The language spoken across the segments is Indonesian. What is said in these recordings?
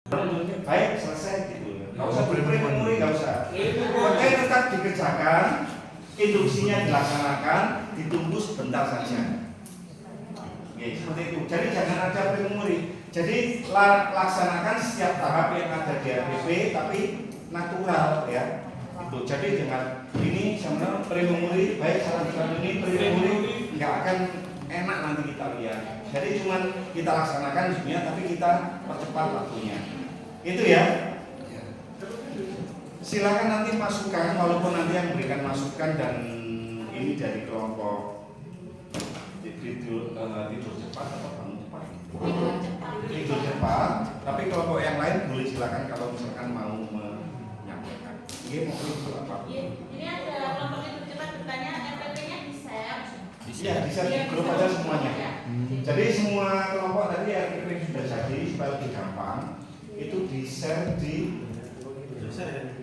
Baik, selesai gitu. Nggak usah berperi-peri, nggak usah. Pokoknya tetap dikerjakan, induksinya dilaksanakan, ditunggu sebentar saja. Oke, seperti itu. Jadi jangan ada memori. Jadi laksanakan setiap tahap yang ada di RPP, tapi natural ya. Itu. Jadi dengan ini sebenarnya memori, baik saran-saran ini memori nggak akan enak nanti kita lihat. Jadi cuman kita laksanakan sebenarnya, tapi kita percepat waktunya. Itu ya. Silakan nanti masukan, walaupun nanti yang memberikan masukan dan ini dari kelompok tidur cepat atau bangun cepat. Tidur cepat. Tapi kelompok yang lain boleh silakan kalau misalkan mau menyampaikan. Ini mau apa? Ini ada kelompok tidur cepat bertanya, RPP-nya di-share. Iya, di-share di grup aja semuanya. Jadi semua kelompok tadi RPP sudah jadi supaya lebih gampang. Itu di-share di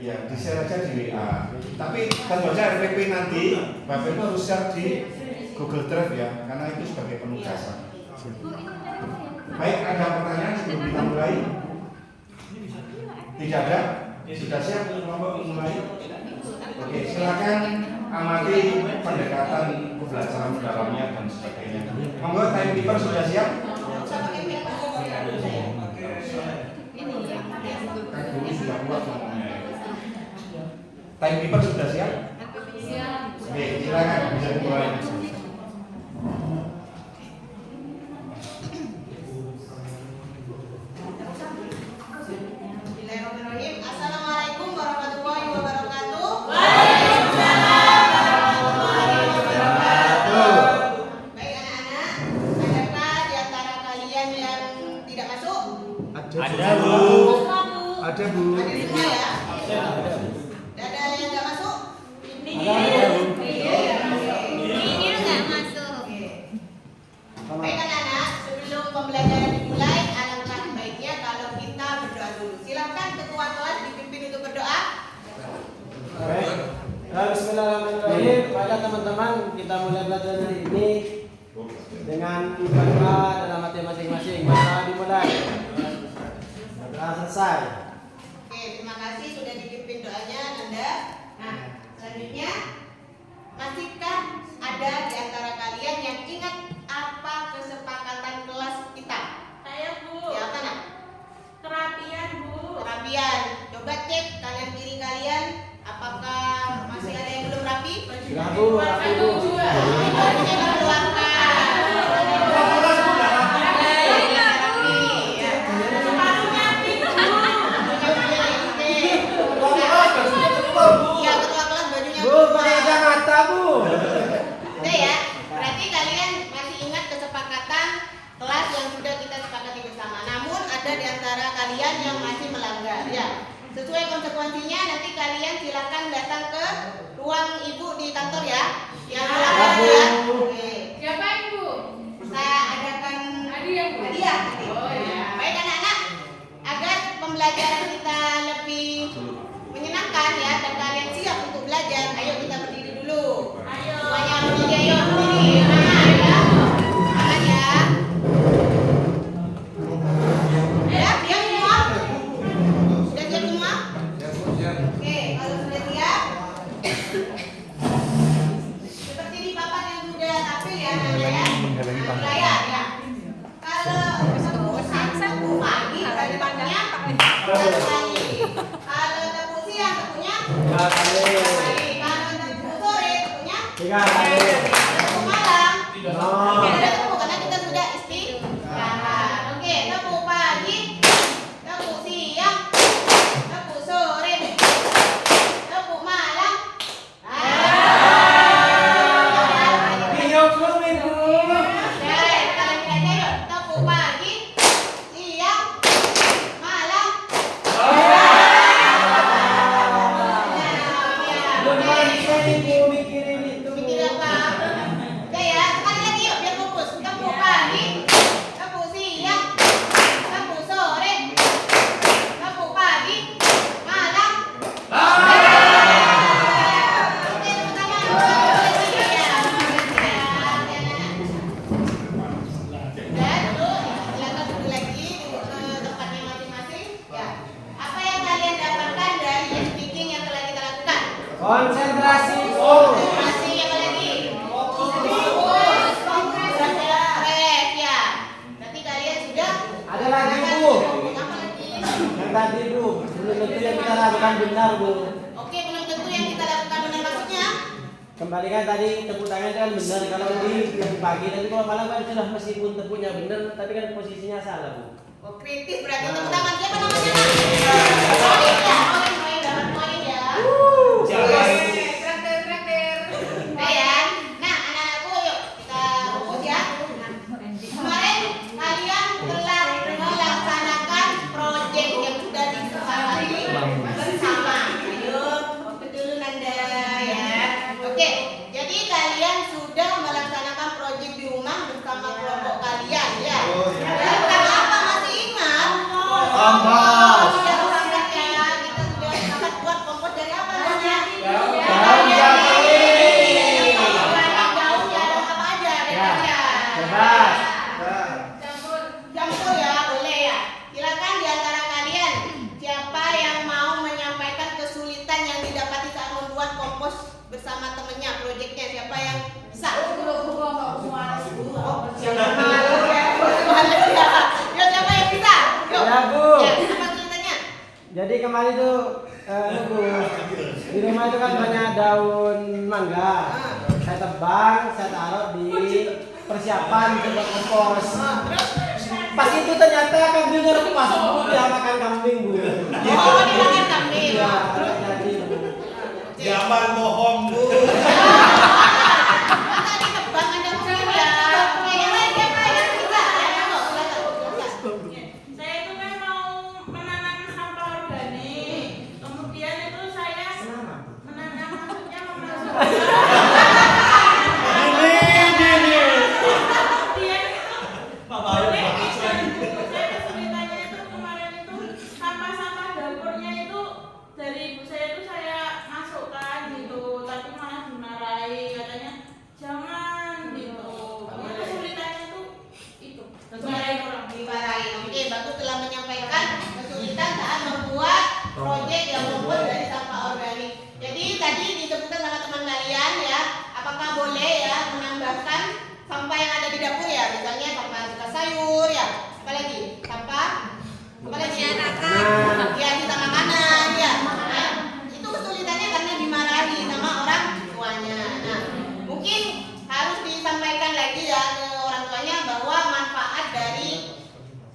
ya, di-share aja di WA. Tapi tentu saja RPP nanti Bapak Ibu harus share di Google Drive ya, karena itu sebagai penugasan. Baik, ada pertanyaan sebelum kita mulai? Tidak ada? Sudah siap kelompok mulai? Oke, silakan amati pendekatan pembelajaran dalamnya dan sebagainya. Monggo, timekeeper sudah siap? Kan dulu sudah buat ngomongnya. Timekeeper sudah siap? Oke, silakan bisa dimulai. Assalamualaikum warahmatullahi wabarakatuh. Baik anak-anak, adakah di antara kalian yang tidak masuk? Ada Bu. Ada Bu. Ada semua ya? Ada yang nggak masuk? Ada Bu. Baik anak-anak, sebelum pembelajaran dimulai, alangkah baiknya kalau kita berdoa dulu. Silakan ketua kelas dipimpin untuk berdoa. Baik. Bismillahirrahmanirrahim. Pada teman-teman, kita mulai belajar hari ini dengan berdoa dalam hati masing-masing. Maka dimulai. Berdoa selesai. Oke, terima kasih sudah dipimpin doanya Nanda. Nah, selanjutnya, masihkah ada di antara kalian yang ingat apa kesepakatan kelas kita? Saya Bu. Ya apa nak? Kerapian Bu. Kerapian. Coba cek kanan kiri kalian, apakah masih ada yang belum rapi? Ya Bu, rapi Bu. Bajunya dikeluarkan. Bu, pakai kacamata Bu. Udah ya, berarti kalian masih ingat kesepakatan kelas yang sudah kita sepakati bersama. Namun ada di antara kalian yang masih melanggar ya. Sesuai konsekuensinya nanti kalian silakan datang ke ruang ibu di kantor ya. Yang melanggar ya. Oke. Siapa Ibu? Saya adakan Hadiah Bu. hadiah. Oh ya. Baik anak-anak, agar pembelajaran kita lebih menyenangkan ya dan kalian siap untuk belajar, ayo kita berdiri dulu. Ayo. Semuanya berdiri, ayo berdiri. Semangat ya. Semangat ya. Ya, siap semua? Sudah siap semua? Oke, kalau sudah siap, seperti di papan yang sudah tampil ya, Nanda ya. Nah, layar ya. Kalau tepuk pagi, tepuknya satu kali. Kalau tepuk siang, tepuknya Tiga kali. dua kali. Kalau tepuk sore, tepuknya Tiga kali. tepuk malam. No. Oke, sudah tepuk karena kita sudah istirahat. Oke, tepuk pagi, tepuk siang, tepuk sore, tepuk malam. Video filmin Bu. Tepuk pagi, siang, malam. Belum bisa nih Bu mikirin itu. Mikir apa? Udah ya, sekali lagi yuk biar Konsentrasi, Bu. Masih apa lagi? Stres ya. Berarti kalian sudah. Ada lagi, Bu. Apa lagi? Yang tadi, Bu. Belum tentu yang kita lakukan benar, Bu. Oke, belum tentu yang kita lakukan benar maksudnya. Kembalikan tadi tepuk tangan itu kan benar kalau di pagi, tapi kalau malam kan sudah meskipun tepuknya benar, tapi kan posisinya salah, Bu. Oh, kritis berarti tepuk tangan siapa namanya? Poin ya, poin dapat poin ya. Traktir. Nah ya, nah anak-anakku yuk kita fokus ya. Kemarin kalian telah melaksanakan proyek yang sudah disepakati bersama. Ayo, betul Nanda ya. Oke, jadi kalian sudah melaksanakan proyek di rumah bersama kelompok kalian ya. Tentang apa masih ingat? Kompos. Sudah sepakat ya. Kita sudah sepakat buat kompos dari apa namanya? Daun jambu. Daun ya, daun apa aja? Ya, Bebas ya. bebas. Campur ya, boleh ya. Silakan di antara kalian siapa yang mau menyampaikan kesulitan yang didapati saat membuat kompos bersama temennya, proyeknya siapa yang bisa? Ya, siapa yang bisa? Yuk. Ya, Bu. Ya, apa kesulitannya? Jadi kemarin tuh Bu, di rumah itu kan banyak daun mangga. Saya tebang, saya taruh di persiapan untuk kompos. Pas itu ternyata kambingnya lepas, Bu, dia makan kambing, Bu. Oh, dimakan kambing. Iya, jadi, Bu. Jangan bohong, Bu. Masa ditebang ada mungkin ya? Oke, yang lain siapa yang bisa? Ayo, silakan. Saya itu kan mau menanam sampah organik. Kemudian itu saya menanam maksudnya memasukkan. Kemudian itu boleh dibantu. Saya kesulitannya itu kemarin itu sampah-sampah dapurnya itu dari ibu saya itu saya masukkan gitu, tapi malah dimarahi katanya jangan gitu. Pokoknya kesulitannya itu dimarahi orang. Dimarahin. Oke, Bagus telah menyampaikan kesulitan saat membuat proyek yang membuat dari sampah organik. Jadi tadi disebutkan sama teman kalian ya, apakah boleh ya menambahkan sampah yang ada di dapur ya, misalnya sampah sisa sayur ya, apa lagi? Sampah apa lagi? Ya, sisa makanan ya. Nah, itu kesulitannya karena dimarahi sama orang tuanya. Nah, mungkin harus disampaikan lagi ya ke orang tuanya bahwa manfaat dari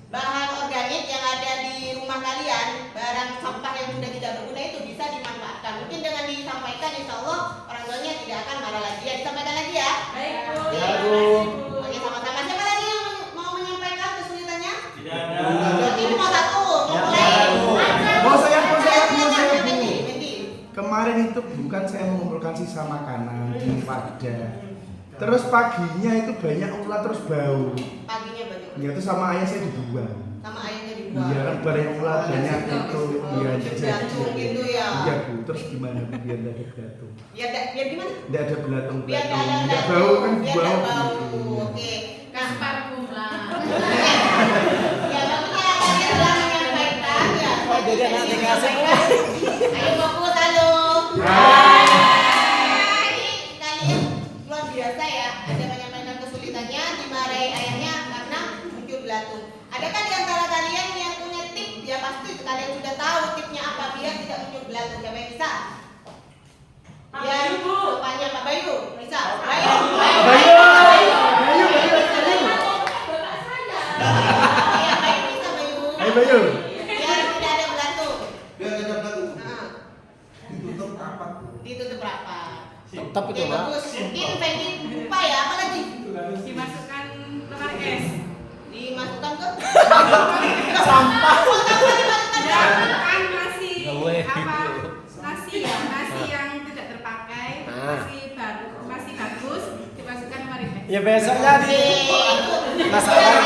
bahan organik yang ada di rumah kalian, barang sampah yang sudah tidak berguna itu bisa dimanfaatkan. Mungkin dengan disampaikan, insya Allah orang tuanya tidak akan marah lagi. Ya, disampaikan lagi ya. Baik, Bu. Oke. Ya, Bu. Oke, sama-sama. Siapa lagi yang mau menyampaikan kesulitannya? Tidak ada. Berarti cuma satu. Ya, Mulai. Bu. Mau saya, Bu. Fendi. Kemarin itu bukan saya mengumpulkan sisa makanan di wadah. Terus paginya itu banyak ulat terus bau. Paginya banyak. Ya itu sama ayah saya dibuang. Sama ayahnya dibuang. Iya kan banyak ulat banyak itu. Iya Jantung gitu ya. Iya Bu. Terus gimana Bu biar tidak ada belatung? Biar gimana? Tidak ada belatung Biar belatung. nggak ada Nggak bau. bau kan Biar bau. nggak bau. gitu. Oke. Nah, Parfum lah. ya bagusnya kalian telah menyampaikan ya. Oh, jadi anak dikasih. Ayo fokus halo. Jadi kalian luar biasa ya. Ada menyampaikan kesulitannya, dimarahi ayahnya karena muncul belatung. Adakah di antara kalian yang punya tip? Ya pasti kalian sudah tahu tipnya apa biar tidak muncul belatung. Siapa yang bisa? Pak Biar Bayu, Bu. rupanya Pak Bayu bisa. Bayu. Bapak saya. Iya, Bayu bisa Bayu. Ayo Bayu. Biar tidak ada belatung. Biar ada belatung. Nah, Ditutup rapat. ditutup rapat. Tetap Oke, itu, Pak. bagus. Mungkin Fendi lupa ya, apa lagi? Dimasukkan lemari es. Dimasukkan ke Sampah. Oh, sampah dimasukkan ke kan nasi Boleh. nasi ya nasi yang tidak terpakai Ah. nasi bagus dimasukkan lemari es. Ya besoknya di Oke. masalah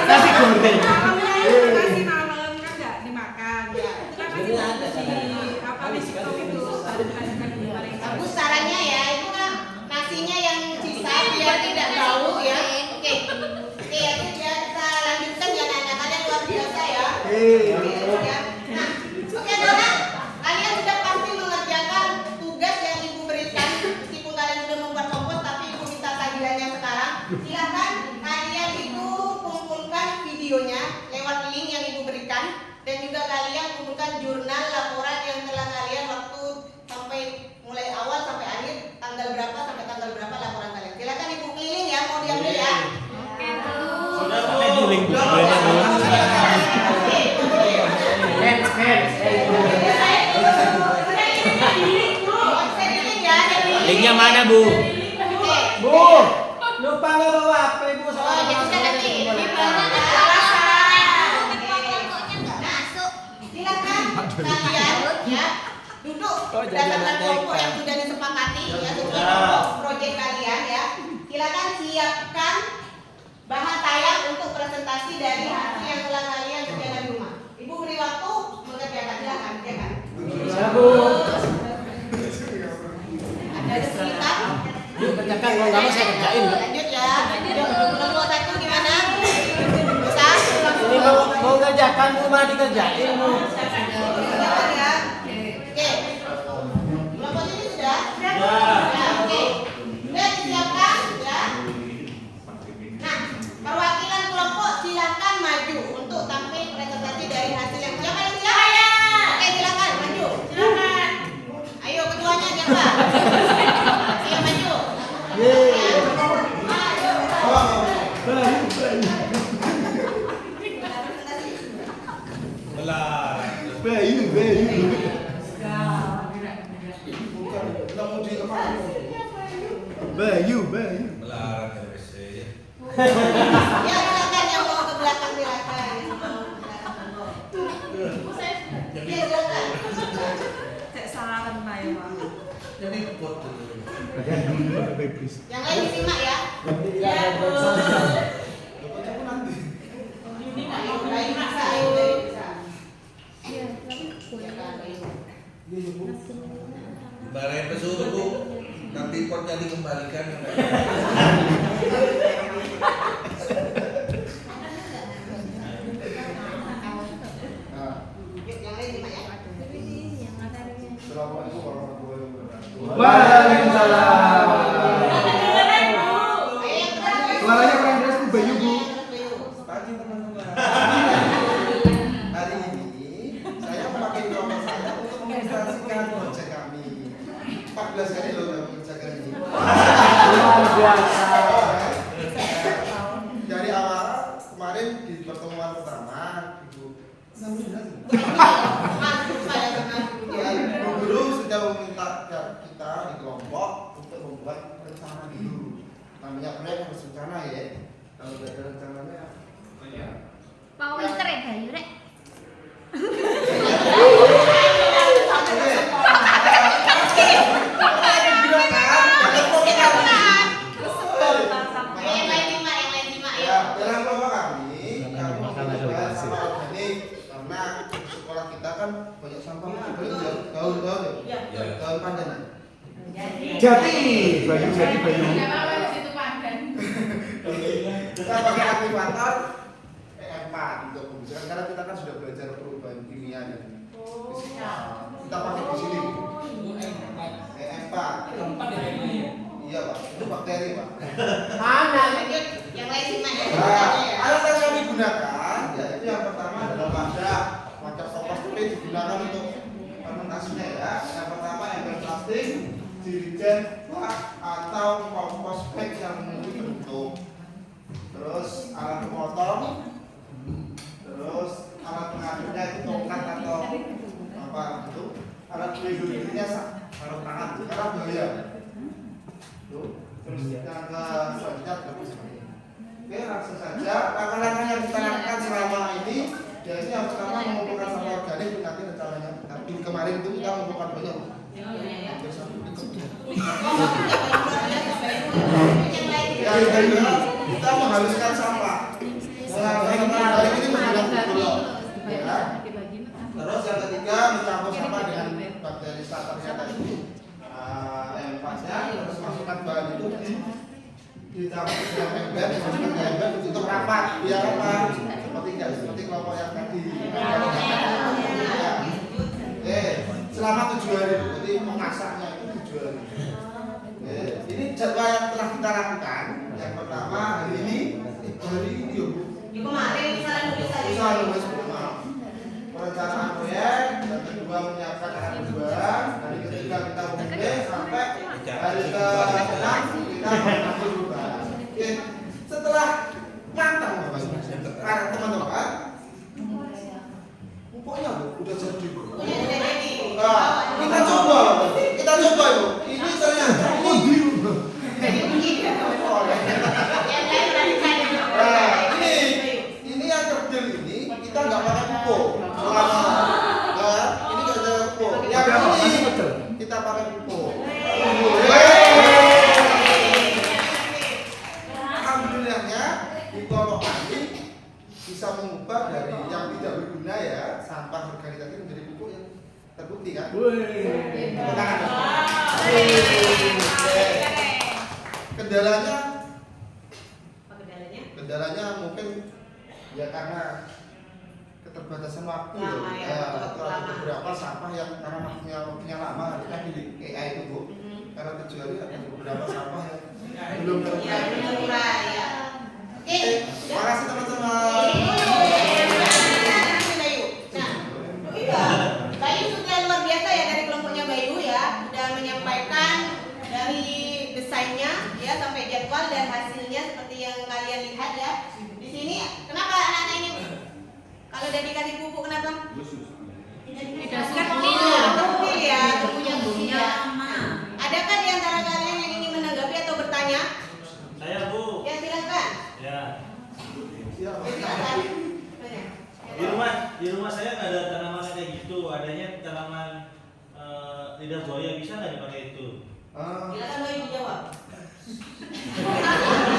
nasi goreng. Malamnya itu nasi malam kan nggak dimakan ya itu kan Ini ada masih caranya. di apa di situ itu baru dimasukkan di lemari es. Bagus sarannya ya, itu kan nasinya yang sisa biar tidak bau ya. Oke. Oke, ya kita lanjutkan ya anak-anak, kalian luar biasa ya. Oke, ya. Nah, oke anak-anak, kalian sudah pasti mengerjakan tugas mengirimkan jurnal laporan yang telah kalian waktu sampai mulai awal sampai akhir tanggal berapa sampai tanggal berapa laporan kalian. Silakan Ibu keliling ya, mau diambil ya. Sudah Bu. Linknya mana Bu? Bu, lupa nggak bawa HP Bu? Oh, ya sudah nanti di mana? Silakan kalian ya duduk berdasarkan kelompok yang sudah disepakati ya sesuai kelompok proyek kalian ya. Silakan siapkan bahan tayang untuk presentasi dari hasil yang telah kalian kerjakan di rumah. Ibu beri waktu mengerjakan, silakan kerjakan. Ya Bu. Ada sekitar. Yuk kerjakan, kalau nggak mau saya kerjain. Lanjut ya. Kelompok satu gimana? Bisa? Ini mau kerjakan Bu, malah dikerjain Bu. Silakan ya. Oke. Kelompok ini sudah? Ya, oke. Sudah disiapkan ya. Nah, perwakilan kelompok silakan maju untuk tampil presentasi dari hasil yang siapa yang silakan? Oke, silakan maju. Silakan. Ayo ketuanya siapa? Siap maju. Bayu, bayu. Bukan, kita mau di kemana? Bayu, bayu. Melarang RBC. Ya silakan yang mau ke belakang silakan. Ya silakan. Cek salah kan Pak ya Pak. Jadi buat dulu. Yang lain disimak ya. Ya Bu. Dapat nanti. Ini nggak mau Baik beli bisa, Mas. baik bisa. Dimarahin pesuruh Bu. Nanti potnya dikembalikan. Yang lain disimak ya. Assalamualaikum warahmatullahi wabarakatuh. Waalaikumsalam. Ayo yang terakhir. Suaranya kurang keras Bu, Bayu Bu. Pagi teman-teman. Hari ini saya memakai kelompok saya untuk mengilustrasikan proyek kami. 14 hari loh kami mengerjakan ini. Luar biasa. Dari awal kemarin di pertemuan pertama, Ibu Masuk pada tengah ya, Ibu Guru sudah meminta kita di kelompok untuk membuat rencana dulu. Namanya proyek harus rencana ya. Kalau tidak ada rencananya, Pak Winter ya Bayu rek. Yang lain simak ya. ya dalam kelompok kami juga sama organik karena sekolah kita kan banyak sampah daun-daun ya, daun pandan. Jati, Bayu, jati Bayu. Kita pakai aktivator PM4 untuk pembicaraan karena kita kan sudah belajar perubahan kimia dan fisika. Kita pakai di sini PM4. Iya Pak, itu bakteri Pak. Mana? Lanjut. Yang lain simak ya. Nah, alat yang kami gunakan, ya itu yang pertama adalah wadah sopas ini digunakan untuk fermentasinya ya. Yang pertama ember plastik, jirigen, bak atau kompos bag yang memiliki bentuk. Terus alat pemotong, terus alat pengaduknya itu tongkat atau apa itu. Alat pelindungnya sarung tangan karena bahaya. Tuh. Terus yang ke selanjutnya terus. Oke, langsung saja. Langkah-langkah yang kita lakukan selama ini, yaitu yang pertama mengumpulkan sampah organik. Nanti rencananya, tapi kemarin itu kita mengumpulkan banyak. Hampir 1 ekor. Yang kedua, kita menghaluskan sampah. Menghaluskan sampah ini menggunakan bulog. Ya. Terus yang ketiga, mencampur sampah dengan bakteri starternya tadi. M4-nya, terus masukkan bahan itu dicampur dengan ember, dimasukkan ke ember untuk rapat, biar apa? Seperti kelompok yang tadi. Oke, selama 7 hari, jadi mengasahnya itu 7 hari. Oke, ini jadwal yang telah kita lakukan. Yang pertama hari ini Bu. Di kemarin misalnya nulis tadi. Bisa nulis perencanaan proyek, pupuknya Bu, udah jadi Bu. Punya sudah jadi. Nah, kita coba Ibu. Ini ternyata Jadi begini. Yang lain lanjutkan. nah, ini yang kerdil ini kita nggak pakai pupuk selama ini nggak ada pupuk. Yang ini kita pakai pupuk. Alhamdulillahnya di kelompok kami bisa mengubah dari yang tidak berguna ya sampah organik tadi menjadi pupuk yang terbukti kan? Kendalanya mungkin ya karena keterbatasan waktu Lama ya, waktu lama. beberapa sampah yang karena waktunya lama harusnya di AI itu Bu. Karena kecuali ada beberapa sampah yang belum Ya, terurai. terurai ya. Oke. Terima kasih teman-teman. Bayu sudah luar biasa ya dari kelompoknya Bayu ya, sudah menyampaikan dari desainnya ya sampai jadwal dan hasilnya seperti yang kalian lihat ya. Di sini kenapa anak-anak ini kalau udah dikasih pupuk kenapa? Tidak Kecil ya, punya bumbunya. Adakah di antara kalian yang ingin menanggapi atau bertanya? Saya Bu. Ya silakan. Ya. Ya silakan. Di rumah saya nggak ada tanaman kayak gitu. Adanya tanaman lidah buaya, bisa nggak dipakai itu? Silakan Bayu dijawab.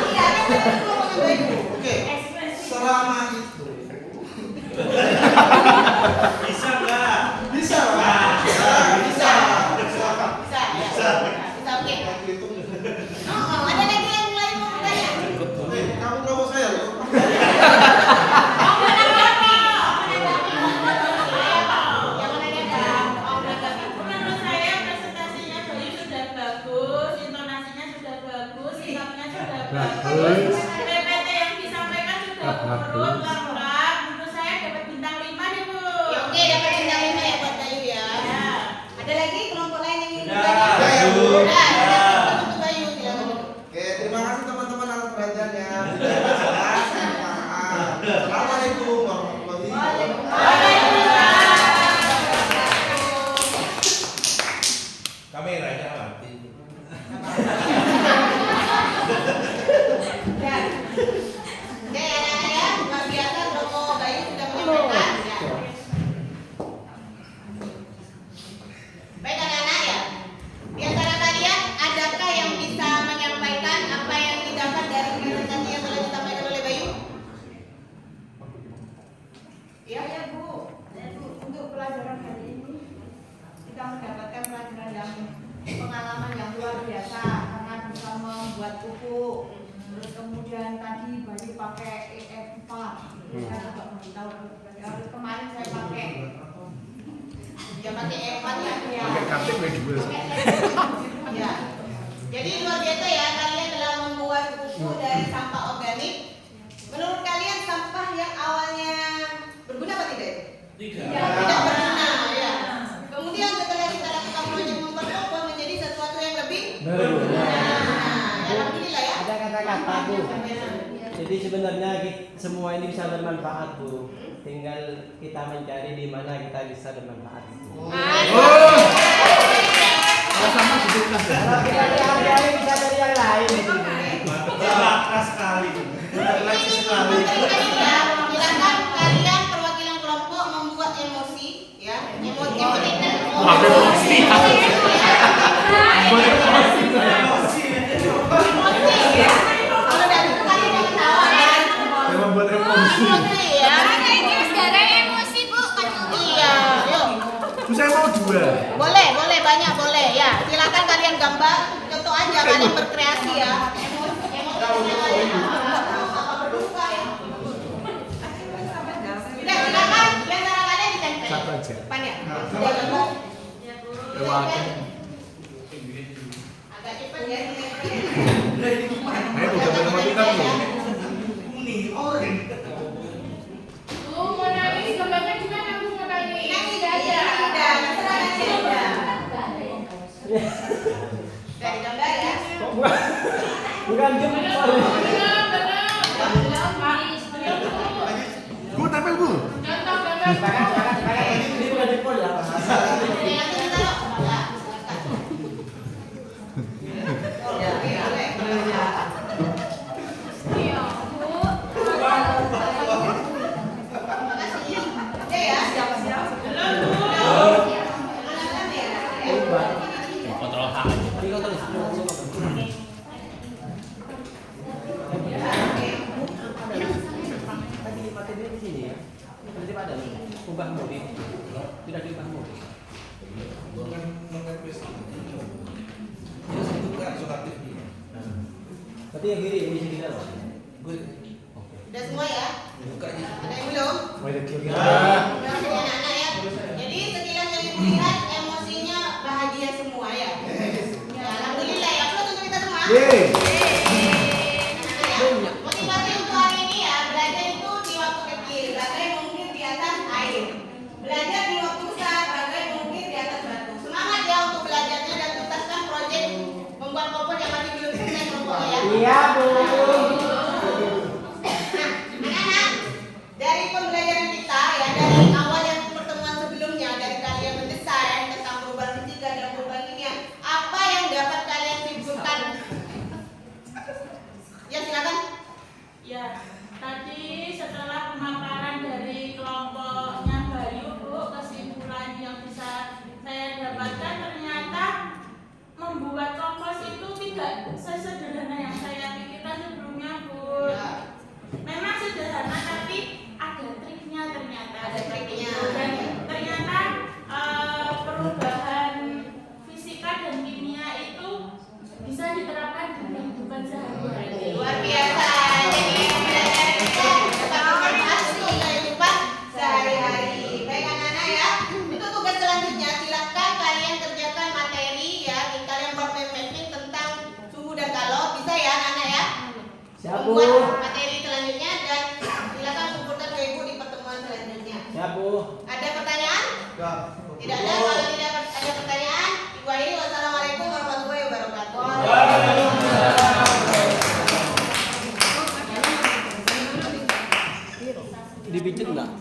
Iya, kan tadi kelompoknya Bayu. Oke. Selama itu Bisa nggak? bisa. Bisa, oke. Oh, ada lagi yang lain mau bertanya? Kamu kelompok saya loh. Menurut saya presentasinya Bayu sudah bagus, intonasinya sudah bagus, sikapnya sudah bagus, PPT yang disampaikan sudah urut, lengkap. Menurut saya dapat bintang 5 nih Bu. Ya oke, dapat bintang 5 ya buat Bayu ya. Ada lagi kelompok lain yang ingin Udah. bertanya? Ya, Bu. Udah, untuk Bayu silakan dulu. Oke, terima kasih teman-teman atas perhatiannya. Maaf. Assalamualaikum warahmatullahi wabarakatuh. Kameranya mati. Ya. Oke, anak-anak ya, luar biasa kelompok Bayu sudah menyampaikan ya. Baik anak-anak ya. Di antara kalian adakah yang bisa menyampaikan apa yang didapat dari presentasi yang telah disampaikan oleh Bayu? Ya, Bu. Untuk pelajaran hari ini kita mendapatkan pelajaran yang pengalaman yang luar biasa karena bisa membuat pupuk. Terus kemudian tadi Bayu pakai EF4. Saya juga baru tahu. Kemarin saya pakai. Ya pakai evan ya. Pakai kartu W2. Ya. Jadi luar biasa ya, kalian telah membuat pupuk dari sampah organik. Menurut kalian sampah yang awalnya berguna apa tidak? Tidak berguna ya. Kemudian setelah kita lakukan proyek memperkokoh menjadi sesuatu yang lebih berguna. Alhamdulillah ya. Ada kata-kata Bu. Jadi sebenarnya semua ini bisa bermanfaat Bu. Tinggal kita mencari di mana kita bisa bermanfaat. Sama sedikit. Kalau kita dihargai bisa dari yang lain. Keras sekali. Lagi sekali. Silakan kalian perwakilan kelompok membuat emosi ya. Emosi. Kalau dari itu kalian jangan tawa ya. Yang membuat emosi. Ya. Karena ini sekarang emosi Bu kan. Iya, yuk. Terus saya mau 2. Boleh banyak boleh ya. Silakan kalian gambar, contoh aja kalian berkreasi ya. Silakan di antara kalian ditempel. Satu aja. Panjang. Lewat. Agak cepat ya. Ayo udah sama kita Bu. Bu, mau nangis gambarnya gimana Bu? Mau nangis? Nangis aja. Udah, terserah nanti udah. Udah digambar ya. Bukan jempol. Bu, tempel Bu. Contoh gambar. Silakan. diubah murid. Tidak diubah murid. Berarti yang kiri ini bisa kita loh. Udah semua ya? Ada yang belum? Ya. Udah semua anak-anak ya. Jadi sekilas yang ibu lihat emosinya bahagia semua ya. Ya, alhamdulillah ya. Aplaus untuk kita semua. Yeay. Anak-anak ya. Motivasi untuk hari ini ya, belajar itu di waktu kecil, bagai mungkin di atas air. Belajar di waktu besar, bagai mungkin di atas batu. Semangat ya untuk belajarnya dan tuntaskan proyek membuat kompor yang masih belum selesai kelompoknya ya. Iya, Bu. Anak-anak, dari pembelajaran kita ya, dari awal yang pertemuan sebelumnya, dari kalian mendesain tentang perubahan fisika dan perubahan kimia, apa yang dapat kalian simpulkan? Ya silakan. Ya, tadi setelah pemaparan dari kelompoknya Bayu, Bu, kesimpulan yang bisa saya dapatkan ternyata membuat kompos itu tidak sesederhana yang saya pikirkan sebelumnya, Bu. Ya. Memang sederhana tapi ada triknya ternyata. Ada triknya. Dan ternyata perubahan fisika dan kimia itu bisa diterapkan di kehidupan sehari-hari. Luar biasa. Jadi belajar kita dapat bermanfaat untuk kehidupan sehari-hari. Baik anak-anak ya. Untuk tugas selanjutnya silakan kalian kerjakan materi ya. Kalian buat mapping tentang suhu dan kalor. Bisa ya anak-anak ya. Siap, Bu. Membuat materi selanjutnya dan silakan kumpulkan ke ibu di pertemuan selanjutnya. Siap, Bu. Ada pertanyaan? Ya. Tidak ada. Kalau tidak ada pertanyaan, ibu akhiri. Wassalamualaikum warahmatullahi wabarakatuh. Dipijit enggak?